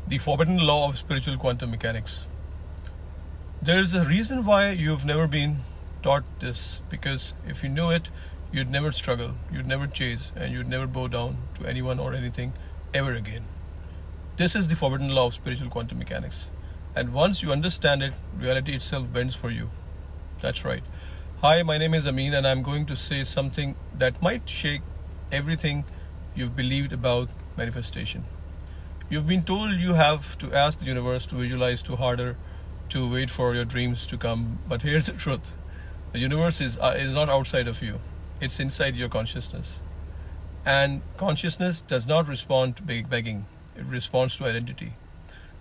The forbidden law of spiritual quantum mechanics. There is a reason why you've never been taught this, because if you knew it, you'd never struggle, you'd never chase, and you'd never bow down to anyone or anything ever again. This is the forbidden law of spiritual quantum mechanics. And once you understand it, reality itself bends for you. That's right. Hi, my name is Amin, and I'm going to say something that might shake everything you've believed about manifestation. You've been told you have to ask the universe to visualize too harder, to wait for your dreams to come. But here's the truth. The universe is not outside of you. It's inside your consciousness. And consciousness does not respond to begging. It responds to identity.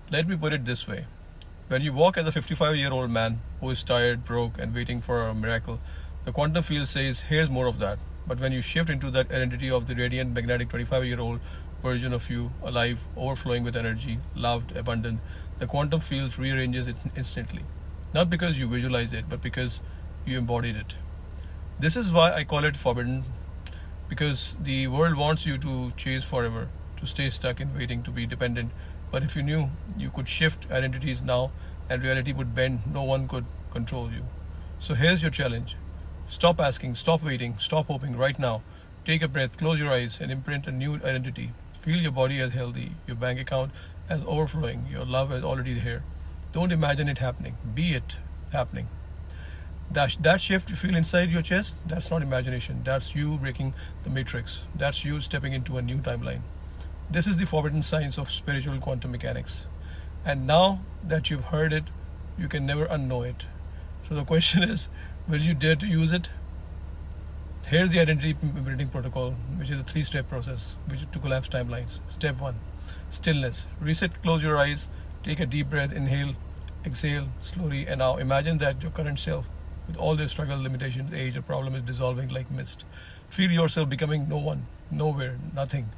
Let me put it this way. When you walk as a 55-year-old man who is tired, broke, and waiting for a miracle, the quantum field says, here's more of that. But when you shift into that identity of the radiant, magnetic 25-year-old version of you, alive, overflowing with energy, loved, abundant, the quantum field rearranges it instantly. Not because you visualize it, but because you embodied it. This is why I call it forbidden, because the world wants you to chase forever, to stay stuck in waiting, to be dependent. But if you knew you could shift identities now and reality would bend, no one could control you. So here's your challenge. Stop asking, stop waiting, stop hoping right now. Take a breath, close your eyes, and imprint a new identity. Feel your body as healthy, your bank account as overflowing, your love as already here. Don't imagine it happening. Be it happening. That shift you feel inside your chest, that's not imagination. That's you breaking the matrix. That's you stepping into a new timeline. This is the forbidden science of spiritual quantum mechanics. And now that you've heard it, you can never unknow it. So the question is, will you dare to use it? Here's the identity building protocol, which is a 3-step process to collapse timelines. Step 1, stillness. Reset, close your eyes, take a deep breath, inhale, exhale slowly, and now imagine that your current self, with all their struggle, limitations, age, or problem, is dissolving like mist. Feel yourself becoming no one, nowhere, nothing.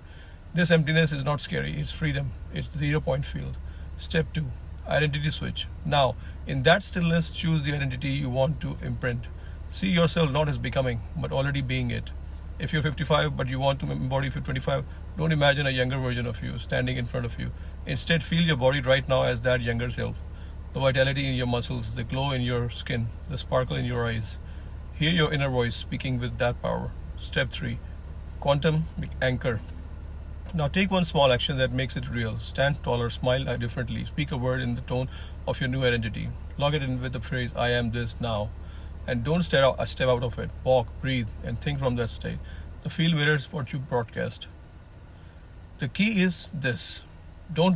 This emptiness is not scary, it's freedom, it's the 0-point field. Step 2, identity switch. Now, in that stillness, choose the identity you want to imprint. See yourself not as becoming, but already being it. If you're 55 but you want to embody 25, don't imagine a younger version of you standing in front of you. Instead, feel your body right now as that younger self. The vitality in your muscles, the glow in your skin, the sparkle in your eyes. Hear your inner voice speaking with that power. Step 3, quantum anchor. Now take one small action that makes it real. Stand taller, smile differently, speak a word in the tone of your new identity. Log it in with the phrase, I am this now. And don't step out of it. Walk, breathe, and think from that state. The field mirrors what you broadcast. The key is this. Don't